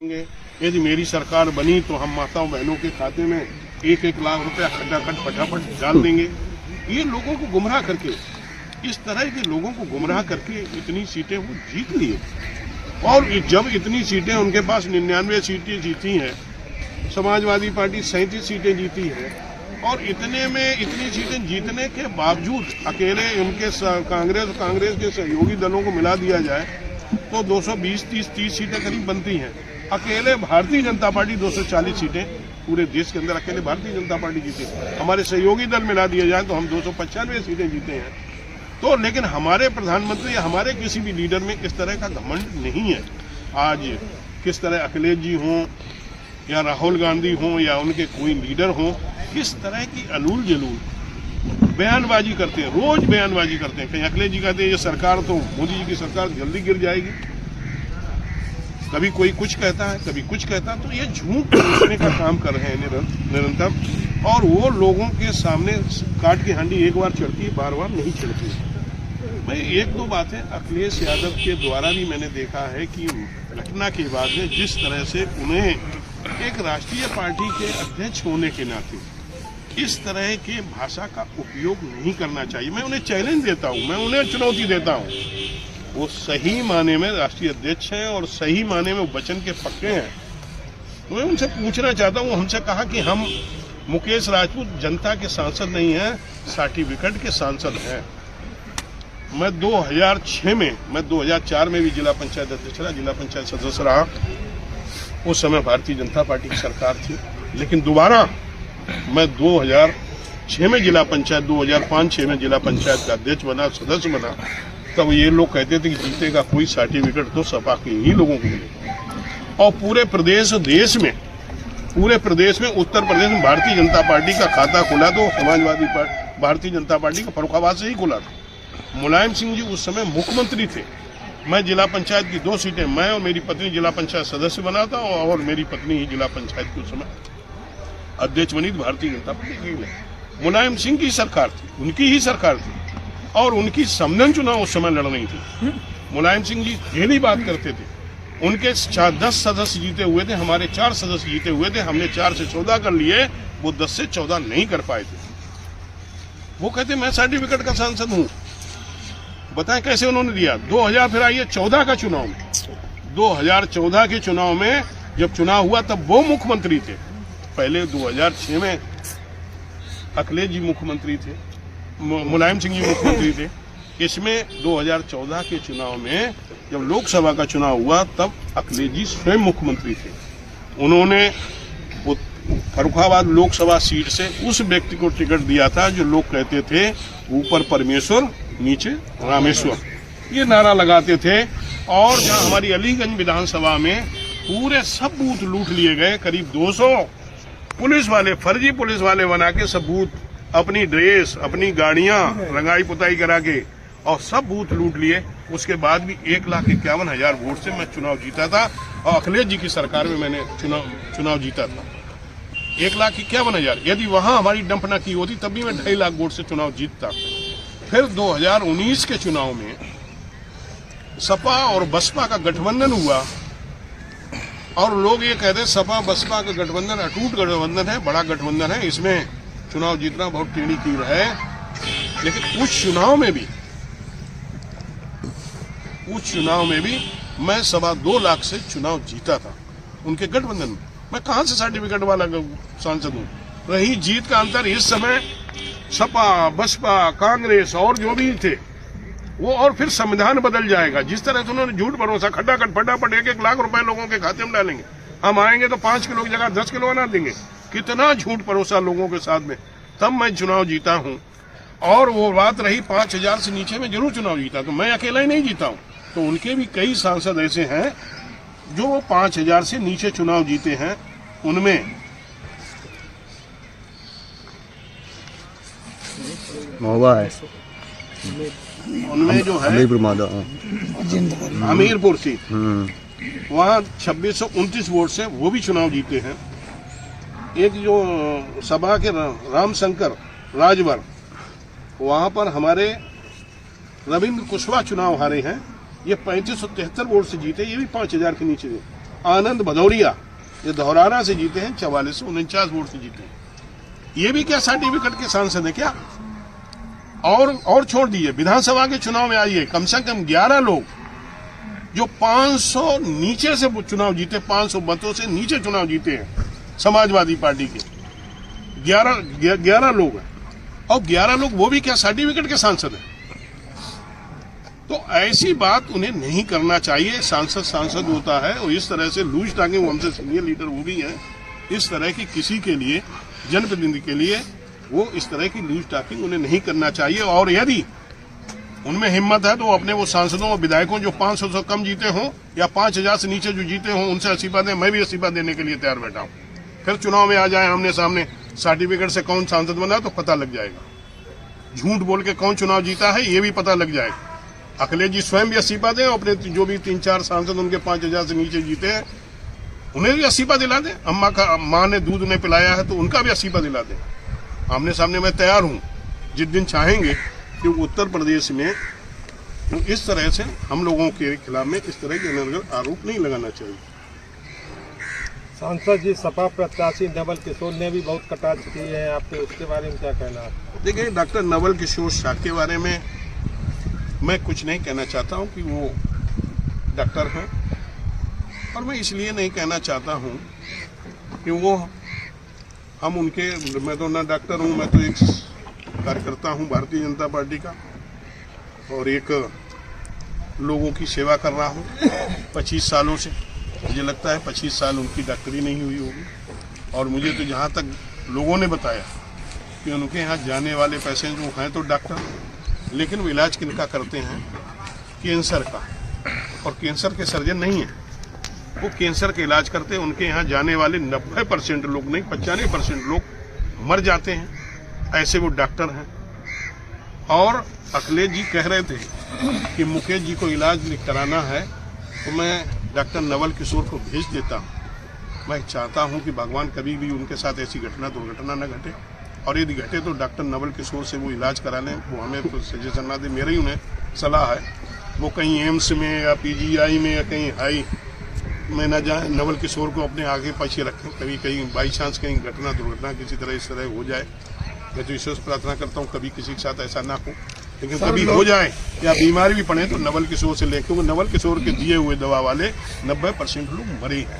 यदि मेरी सरकार बनी तो हम माताओं बहनों के खाते में 1-1 लाख रुपया खटाखट फटाफट डाल देंगे। ये लोगों को गुमराह करके, इस तरह के लोगों को गुमराह करके इतनी सीटें वो जीत लिए। और जब इतनी सीटें उनके पास 99 सीटें जीती हैं, समाजवादी पार्टी 37 सीटें जीती है, और इतने में इतनी सीटें जीतने के बावजूद अकेले उनके कांग्रेस के सहयोगी दलों को मिला दिया जाए तो 220-30 सीटें करीब बनती हैं। अकेले भारतीय जनता पार्टी 240 सीटें पूरे देश के अंदर अकेले भारतीय जनता पार्टी जीती। हमारे सहयोगी दल मिला दिए जाए तो हम 295 सीटें जीते हैं। तो लेकिन हमारे प्रधानमंत्री या हमारे किसी भी लीडर में इस तरह का घमंड नहीं है। आज किस तरह अखिलेश जी हों या राहुल गांधी हों या उनके कोई लीडर हों, किस तरह की अलूल जलूल बयानबाजी करते हैं, रोज बयानबाजी करते हैं। कहीं अखिलेश जी कहते हैं ये सरकार तो मोदी जी की सरकार जल्दी गिर जाएगी, कभी कोई कुछ कहता है कभी कुछ कहता है। तो ये झूठ बोलने का काम कर रहे हैं निरंतर, और वो लोगों के सामने काट की हांडी एक बार चढ़ती है, बार बार नहीं चढ़ती। मैं 1-2 बातें अखिलेश यादव के द्वारा भी मैंने देखा है कि घटना के बाद में जिस तरह से उन्हें एक राष्ट्रीय पार्टी के अध्यक्ष होने के नाते इस तरह के भाषा का उपयोग नहीं करना चाहिए। मैं उन्हें चैलेंज देता हूं, मैं उन्हें चुनौती देता हूं। वो सही माने में राष्ट्रीय अध्यक्ष हैं और सही माने में वचन के पक्के हैं। तो मैं उनसे पूछना चाहता हूं, उनसे कहा कि हम मुकेश राजपूत जनता के सांसद नहीं हैं, सर्टिफिकेट के सांसद हैं। मैं 2006 में, मैं 2004 में भी जिला पंचायत अध्यक्ष रहा, जिला पंचायत सदस्य रहा। उस समय भारतीय जनता पार्टी की सरकार थी। लेकिन दोबारा मैं 2006 में जिला पंचायत, 2005-06 में जिला पंचायत का अध्यक्ष बना, सदस्य बना। तब ये लोग कहते थे कि जीतेगा कोई सर्टिफिकेट तो सपा के ही लोगों को मिलेगा। और पूरे प्रदेश देश में, पूरे प्रदेश में, उत्तर प्रदेश में भारतीय जनता पार्टी का खाता खुला तो समाजवादी पार्टी भारतीय जनता पार्टी का फर्रुखाबाद से ही खुला था। मुलायम सिंह जी उस समय मुख्यमंत्री थे। मैं जिला पंचायत की 2 सीटें, मैं और मेरी पत्नी जिला पंचायत सदस्य बना था, और मेरी पत्नी ही जिला पंचायत की उस समय अध्यक्ष बनी थी भारतीय जनता पार्टी की। मुलायम सिंह की सरकार थी, उनकी ही सरकार थी, और उनकी समधन चुनाव उस समय लड़ रही थी। मुलायम सिंह जी डेली बात करते थे। उनके 10 सदस्य जीते हुए थे, हमारे 4 सदस्य जीते हुए थे। हमने 4 से 14 कर लिए, वो 10 से 14 नहीं कर पाए थे। वो कहते मैं सर्टिफिकेट का सांसद हूं। बताएं कैसे उन्होंने दिया। 2000 फिर आइए 14 का चुनाव, 2014 के चुनाव में जब चुनाव हुआ तब वो मुख्यमंत्री थे। पहले 2006 में अखिलेश जी मुख्यमंत्री थे, मुलायम सिंह जी मुख्यमंत्री थे। इसमें 2014 के चुनाव में जब लोकसभा का चुनाव हुआ तब अखिलेश जी स्वयं मुख्यमंत्री थे। उन्होंने फर्रुखाबाद लोकसभा सीट से उस व्यक्ति को टिकट दिया था जो लोग कहते थे ऊपर परमेश्वर नीचे रामेश्वर, ये नारा लगाते थे। और जहां हमारी अलीगंज विधानसभा में पूरे सब बूथ लूट लिए गए, करीब 200 पुलिस वाले, फर्जी पुलिस वाले बना के सब बूथ, अपनी ड्रेस, अपनी गाड़ियां रंगाई पुताई करा के, और सब बूथ लूट लिए। उसके बाद भी 1,51,000 वोट से मैं चुनाव जीता था, और अखिलेश जी की सरकार में मैंने चुनाव जीता था 1,51,000। यदि वहां हमारी डंप न की होती तब भी मैं 2.5 लाख वोट से चुनाव जीतता। फिर 2019 के चुनाव में सपा और बसपा का गठबंधन हुआ, और लोग ये कहते हैं सपा बसपा का गठबंधन अटूट गठबंधन है, बड़ा गठबंधन है, इसमें चुनाव जीतना बहुत टेढ़ी कीर है। लेकिन उस चुनाव में भी मैं 2.25 लाख से चुनाव जीता था उनके गठबंधन में। मैं कहां से सर्टिफिकेट वाला सांसद हूं। रही जीत का अंतर, इस समय सपा बसपा कांग्रेस और जो भी थे वो, और फिर संविधान बदल जाएगा। जिस तरह से उन्होंने झूठ भरोसा खटाखट फटाफट 1-1 लाख रुपए लोगों के खाते में डालेंगे, हम आएंगे तो 5 किलो की जगह 10 किलो बना देंगे। कितना झूठ भरोसा लोगों के साथ में, तब मैं चुनाव जीता हूं। और वो बात रही 5,000 से नीचे में जरूर चुनाव जीता, तो मैं अकेला ही नहीं जीता हूं। तो उनके भी कई सांसद ऐसे हैं जो 5,000 से नीचे चुनाव जीते हैं। उनमें जो है हमीरपुर सीट, वहाँ 2629 वोट से वो भी चुनाव जीते हैं। एक जो सभा के रामशंकर राजभर, वहाँ पर हमारे रविंद्र कुशवाहा चुनाव हारे हैं। ये 3573 वोट से जीते, ये भी 5,000 के नीचे थे। आनंद भदौरिया ये धौरारा से जीते हैं, 4449 वोट से जीते हैं। ये भी क्या सर्टिफिकेट के सांसद है क्या? और छोड़ दीजिए, विधानसभा के चुनाव में आइए, कम से कम 11 लोग जो 500 नीचे से चुनाव जीते, 500 मतों से नीचे चुनाव जीते हैं समाजवादी पार्टी के 11 लोग हैं, और 11 लोग वो भी क्या सर्टिफिकेट के सांसद हैं। तो ऐसी बात उन्हें नहीं करना चाहिए। सांसद होता है, और इस तरह से लूज टांगे, वो हमसे सीनियर लीडर वो भी हैं, इस तरह की किसी के लिए, जनप्रतिनिधि के लिए वो इस तरह की लूज टाकिंग उन्हें नहीं करना चाहिए। और यदि उनमें हिम्मत है तो अपने वो सांसदों और विधायकों जो 500 से कम जीते हों या 5000 से नीचे जो जीते हों उनसे इस्तीफा दें। मैं भी इस्तीफा देने के लिए तैयार बैठा हूं। फिर चुनाव में आ जाए आमने सामने, सर्टिफिकेट से कौन सांसद बना तो पता लग जाएगा, झूठ बोल के कौन चुनाव जीता है ये भी पता लग जाएगा। अखिलेश जी स्वयं भी इस्तीफा दें, अपने जो भी 3-4 सांसद उनके 5000 से नीचे जीते हैं उन्हें भी इस्तीफा दिला दें। अम्मा का माँ ने दूध उन्हें पिलाया है तो उनका भी इस्तीफा दिला दें। आमने सामने मैं तैयार हूं, जिस दिन चाहेंगे कि उत्तर प्रदेश में इस तरह से हम लोगों के खिलाफ में इस तरह के अनर्गल आरोप नहीं लगाना चाहिए। सांसद जी सपा प्रत्याशी नवल किशोर ने भी बहुत कटाक्ष की है आपके, उसके बारे में क्या कहना है? देखिए, डॉक्टर नवल किशोर शाह के बारे में मैं कुछ नहीं कहना चाहता हूं कि वो डॉक्टर हैं, और मैं इसलिए नहीं कहना चाहता हूं कि वो हम उनके, मैं तो ना डॉक्टर हूं, मैं तो एक कार्यकर्ता हूं भारतीय जनता पार्टी का, और एक लोगों की सेवा कर रहा हूं 25 सालों से। मुझे लगता है 25 साल उनकी डॉक्टरी नहीं हुई होगी, और मुझे तो जहां तक लोगों ने बताया कि उनके यहाँ जाने वाले पैसे जो हैं तो डॉक्टर, लेकिन वो इलाज किनका करते हैं? कैंसर का, और कैंसर के सर्जन नहीं है, वो कैंसर का इलाज करते हैं। उनके यहाँ जाने वाले 90% लोग नहीं, 95% लोग मर जाते हैं, ऐसे वो डॉक्टर हैं। और अखिलेश जी कह रहे थे कि मुकेश जी को इलाज कराना है तो मैं डॉक्टर नवल किशोर को भेज देता हूँ। मैं चाहता हूँ कि भगवान कभी भी उनके साथ ऐसी दुर्घटना न घटे, और यदि घटे तो डॉक्टर नवल किशोर से वो इलाज करा लें। वो हमें तो सजेशन ना दे, मेरी उन्हें सलाह है, वो कहीं एम्स में या PGI में या कहीं हाई में न जाए, नवल किशोर को अपने आगे पीछे रखें। कभी कहीं बाई चांस कहीं दुर्घटना किसी तरह इस तरह हो जाए, मैं तो ईश्वर से प्रार्थना करता हूँ कभी किसी के साथ ऐसा ना हो, लेकिन कभी हो जाए या बीमारी भी पड़े तो नवल किशोर से लेकर, वो नवल किशोर के दिए हुए दवा वाले 90% लोग मरे हैं।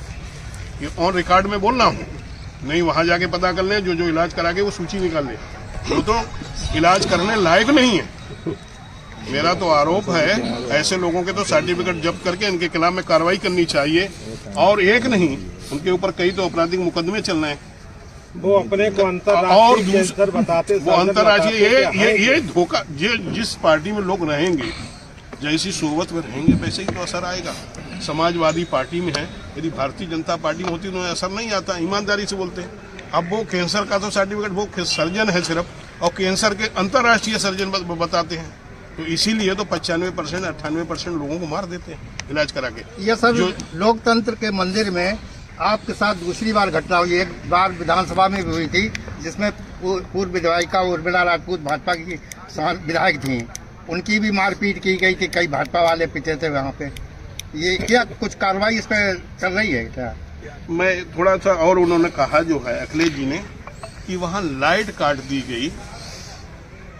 ये ऑन रिकॉर्ड में बोल रहा हूँ, नहीं वहां जाके पता कर लें, जो इलाज करा के वो सूची निकाल ले, वो तो इलाज करने लायक नहीं है। मेरा तो आरोप है, ऐसे लोगों के तो सर्टिफिकेट जब्त करके इनके खिलाफ में कार्रवाई करनी चाहिए, और एक नहीं उनके ऊपर कई तो आपराधिक मुकदमे चल रहे हैं। वो अपने को अंतर्राष्ट्रीय कैंसर बताते, वो अंतर्राष्ट्रीय ये धोखा, जिस पार्टी में लोग रहेंगे, जैसी सोबत में रहेंगे वैसे ही तो असर आएगा। समाजवादी पार्टी में है, यदि भारतीय जनता पार्टी में होती तो असर नहीं आता, ईमानदारी से बोलते हैं। अब वो कैंसर का तो सर्टिफिकेट, वो सर्जन है सिर्फ, और कैंसर के अंतर्राष्ट्रीय सर्जन बताते हैं, तो इसीलिए तो 95% 98% लोगों को मार देते हैं इलाज करा के। ये सब लोकतंत्र के मंदिर में आपके साथ दूसरी बार घटना हुई। एक बार विधानसभा में भी हुई थी, जिसमें पूर्व विधायिका उर्मिला राजपूत भाजपा की विधायक थी, उनकी भी मारपीट की गई थी, कई भाजपा वाले पीटे थे वहाँ पे। ये क्या कुछ कार्रवाई इस पर चल रही है क्या? मैं थोड़ा सा, और उन्होंने कहा जो है अखिलेश जी ने कि वहाँ लाइट काट दी गई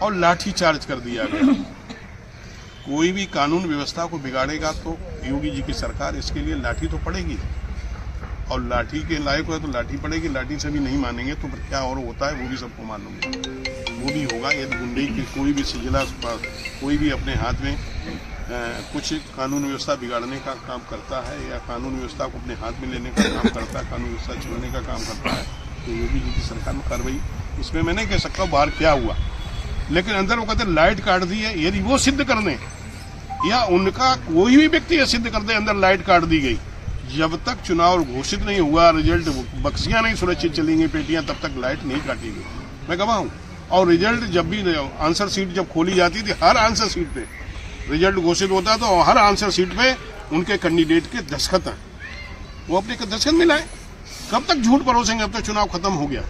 और लाठी चार्ज कर दिया गया। कोई भी कानून व्यवस्था को बिगाड़ेगा तो योगी जी की सरकार इसके लिए लाठी तो पड़ेगी, और लाठी के लायक हो तो लाठी पड़ेगी। लाठी से भी नहीं मानेंगे तो फिर क्या और होता है वो भी सबको मालूम है, वो भी होगा। यदि गुंडे की कोई भी सिलसिला, कोई भी अपने हाथ में कुछ कानून व्यवस्था बिगाड़ने का काम करता है या कानून व्यवस्था को अपने हाथ में लेने का काम करता है, कानून व्यवस्था छोड़ने का काम करता है, तो योगी जी की सरकार में कार्रवाई, इसमें मैं नहीं कह सकता बाहर क्या हुआ, लेकिन अंदर वो कहते लाइट काट दी है। यदि वो सिद्ध कर दें या उनका कोई भी व्यक्ति यह सिद्ध कर दे अंदर लाइट काट दी गई, जब तक चुनाव घोषित नहीं हुआ, रिजल्ट बक्सियां नहीं सुरक्षित चलेंगी पेटियां, तब तक लाइट नहीं काटी गई, मैं गवाह हूं। और रिजल्ट जब भी आंसर सीट जब खोली जाती थी, हर आंसर सीट पे रिजल्ट घोषित होता था और हर आंसर सीट पे उनके कैंडिडेट के दस्तखत हैं, वो अपने दस्तखत मिलाए। कब तक झूठ परोसेंगे? अब तक चुनाव खत्म हो गया,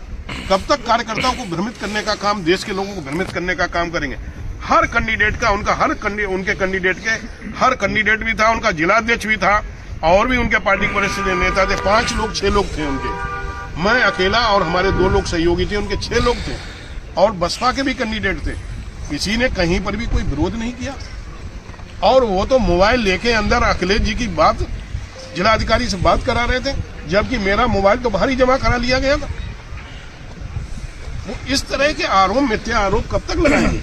कब तक कार्यकर्ताओं को भ्रमित करने का काम, देश के लोगों को भ्रमित करने का काम करेंगे? हर कैंडिडेट का, उनका उनके कैंडिडेट के हर कैंडिडेट भी था, उनका जिलाध्यक्ष भी था, और भी उनके पार्टी के वरिष्ठ नेता थे, 5 लोग 6 लोग थे उनके, मैं अकेला और हमारे 2 लोग सहयोगी थे, उनके 6 लोग थे और बसपा के भी कैंडिडेट थे। किसी ने कहीं पर भी कोई विरोध नहीं किया। और वो तो मोबाइल लेके अंदर अखिलेश जी की बात जिलाधिकारी से बात करा रहे थे, जबकि मेरा मोबाइल तो बाहर ही जमा करा लिया गया था। वो इस तरह के आरोप, मिथ्या आरोप कब तक लगाएंगे?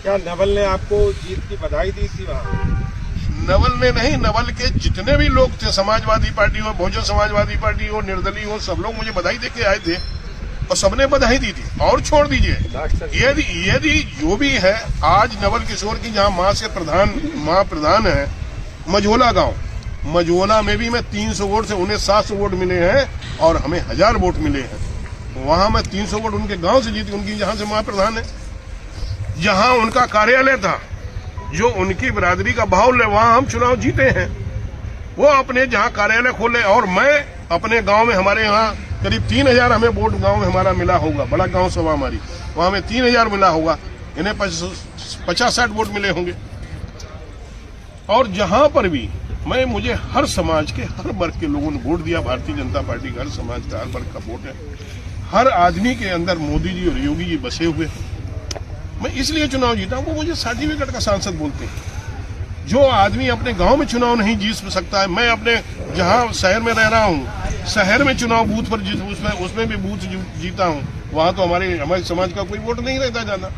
क्या नवल ने आपको जीत की बधाई दी थी वहाँ? नवल ने नहीं, नवल के जितने भी लोग थे, समाजवादी पार्टी हो, बहुजन समाजवादी पार्टी हो, निर्दलीय हो, सब लोग मुझे बधाई देके आए थे और सबने बधाई दी थी। और छोड़ दीजिए, यदि जो भी है, आज नवल किशोर की जहाँ माँ प्रधान है मझोला गांव, मझोला में भी मैं 300 वोट से उन्हें 700 वोट मिले हैं और हमें 1000 वोट मिले हैं। वहां मैं 300 वोट उनके गांव से जीती, उनकी जहां से माँ प्रधान है, जहां उनका कार्यालय था, जो उनकी बिरादरी का बाहुल है, वहां हम चुनाव जीते हैं। वो अपने जहां कार्यालय खोले और मैं अपने गांव में, हमारे यहाँ करीब 3000 हमें वोट गांव में हमारा मिला होगा, बड़ा गांव सभा हमारी, वहां में 3000 मिला होगा, इन्हें 50-60 वोट मिले होंगे। और जहां पर भी मुझे हर समाज के, हर वर्ग के लोगों ने वोट दिया। भारतीय जनता पार्टी का हर समाज का, हर वर्ग का वोट है। हर आदमी के अंदर मोदी जी और योगी जी बसे हुए हैं। मैं इसलिए चुनाव जीता हूं। वो मुझे सर्टिफिकेट का सांसद बोलते हैं। जो आदमी अपने गांव में चुनाव नहीं जीत सकता है, मैं अपने जहां शहर में रह रहा हूं, शहर में चुनाव बूथ पर उसमें भी बूथ जीता हूं। वहां तो हमारे समाज का कोई वोट नहीं रहता ज्यादा,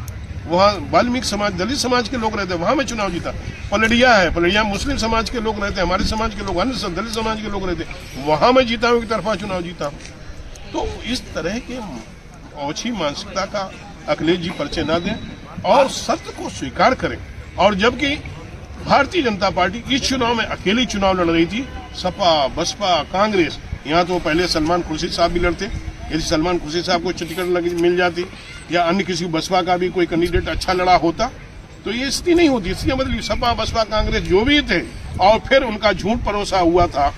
वहाँ वाल्मीकि समाज, दलित समाज के लोग रहते हैं, वहां मैं चुनाव जीता। पलड़िया है, पलड़िया मुस्लिम समाज के लोग रहते हैं, हमारे समाज के लोग, अन्य दलित समाज के लोग रहते हैं, वहां मैं जीता हूं, एक तरफा चुनाव जीता हूं। तो इस तरह के ओछी मानसिकता का अखिलेश जी परिचय न दें और सत्य को स्वीकार करें। और जबकि भारतीय जनता पार्टी इस चुनाव में अकेली चुनाव लड़ रही थी, सपा, बसपा, कांग्रेस, यहाँ तो पहले सलमान खुर्शीद साहब भी लड़ते। यदि सलमान खुर्शीद साहब को टिकट मिल जाती या अन्य किसी बसपा का भी कोई कैंडिडेट अच्छा लड़ा होता तो ये स्थिति नहीं होती। स्थितियां बदली, सपा, बसपा, कांग्रेस जो भी थे, और फिर उनका झूठ परोसा हुआ था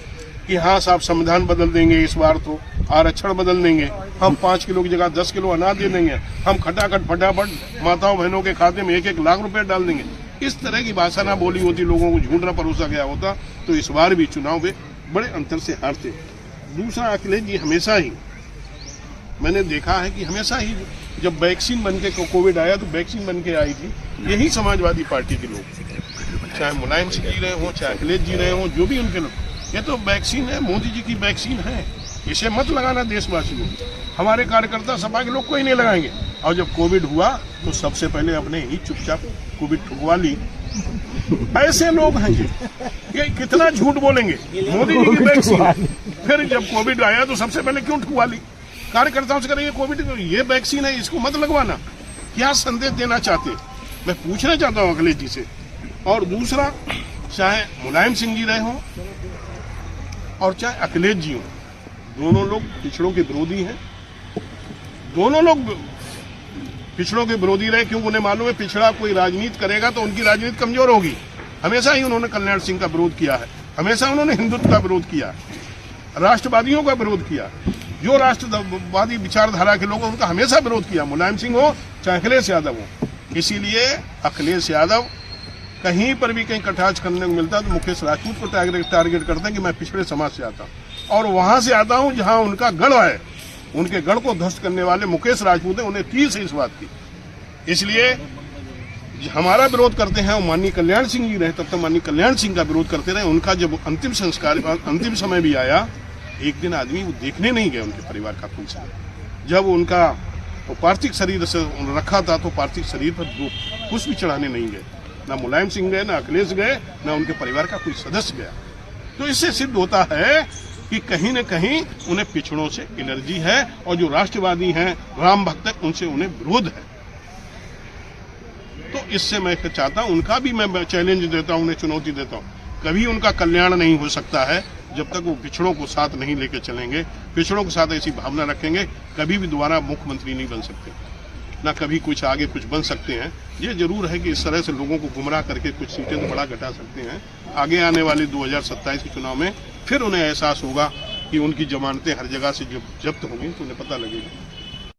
कि हाँ साहब संविधान बदल देंगे, इस बार तो आरक्षण बदल देंगे, हम 5 किलो की जगह 10 किलो अनाज दे देंगे, हम खटाखट फटाफट माताओं बहनों के खाते में 1-1 लाख रुपए डाल देंगे। इस तरह की भाषा ना बोली होती, लोगों को झूठ ना परोसा गया होता, तो इस बार भी चुनाव में बड़े अंतर से हारते। दूसरा, अखिलेश जी हमेशा ही, मैंने देखा है कि हमेशा ही जब वैक्सीन बनके कोविड आया तो वैक्सीन बनके आई थी यही समाजवादी पार्टी के लोग, चाहे मुलायम सिंह जी रहे हो, चाहे अखिलेश जी रहे हो, जो भी उनके लोग, ये तो वैक्सीन है, मोदी जी की वैक्सीन है, इसे मत लगाना देशवासी लोग। हमारे कार्यकर्ता सपा के लोग कोई नहीं लगाएंगे। और जब कोविड हुआ तो सबसे पहले अपने ही चुपचाप कोविड ठुकवा ली। ऐसे लोग हैं ये कितना झूठ बोलेंगे, मोदी जी की वैक्सीन, फिर जब कोविड आया तो सबसे पहले क्यों ठुकवा ली? कार्यकर्ताओं से करेंगे कोविड ये वैक्सीन है, इसको मत लगवाना। क्या संदेश देना चाहते, मैं पूछना चाहता हूं अखिलेश जी से। और दूसरा, चाहे मुलायम सिंह जी रहे हो और चाहे अखिलेश जी हो, दोनों लोग पिछड़ों के विरोधी हैं। दोनों लोग पिछड़ों के विरोधी रहे, क्योंकि उन्हें मालूम है पिछड़ा कोई राजनीति करेगा तो उनकी राजनीति कमजोर होगी। हमेशा ही उन्होंने कल्याण सिंह का विरोध किया है, हमेशा उन्होंने हिंदुत्व का विरोध किया, राष्ट्रवादियों का विरोध किया, जो राष्ट्रवादी विचारधारा के लोग उनका हमेशा विरोध किया, मुलायम सिंह हो चाहे अखिलेश यादव हो। इसीलिए अखिलेश यादव कहीं पर भी कहीं कटाक्ष करने को मिलता है तो मुकेश राजपूत को टारगेट करते हैं कि मैं पिछड़े समाज से आता हूं और वहां से आता हूं जहां उनका गढ़ है। उनके गढ़ को ध्वस्त करने वाले मुकेश राजपूत है, उन्हें तीर से इस बात की। इसलिए हमारा विरोध करते हैं, माननीय कल्याण सिंह जी रहे तब तक माननीय कल्याण सिंह का विरोध करते रहे। उनका जब अंतिम संस्कार, अंतिम समय भी आया, एक दिन आदमी वो देखने नहीं गए उनके परिवार का कोई समय। जब उनका पार्थिव शरीर से रखा था तो पार्थिव शरीर पर 2 पुष्प भी चढ़ाने नहीं गए, ना मुलायम सिंह गए, ना अखिलेश गए, ना उनके परिवार का कोई सदस्य गया। तो इससे सिद्ध होता है कि कहीं न कहीं उन्हें पिछड़ों से एलर्जी है और जो राष्ट्रवादी हैं, राम भक्त, उनसे उन्हें विरोध है। तो इससे मैं चाहता हूं, उनका भी मैं चैलेंज देता हूं, उन्हें चुनौती देता हूं, कभी उनका कल्याण नहीं हो सकता है जब तक वो पिछड़ों को साथ नहीं लेकर चलेंगे, पिछड़ों के साथ ऐसी भावना रखेंगे, कभी भी दोबारा मुख्यमंत्री नहीं बन सकते, ना कभी कुछ आगे कुछ बन सकते हैं। ये जरूर है कि इस तरह से लोगों को गुमराह करके कुछ सीटें तो बड़ा घटा सकते हैं। आगे आने वाले 2027 के चुनाव में फिर उन्हें एहसास होगा कि उनकी जमानतें हर जगह से जब जब्त होंगी तो उन्हें पता लगेगा।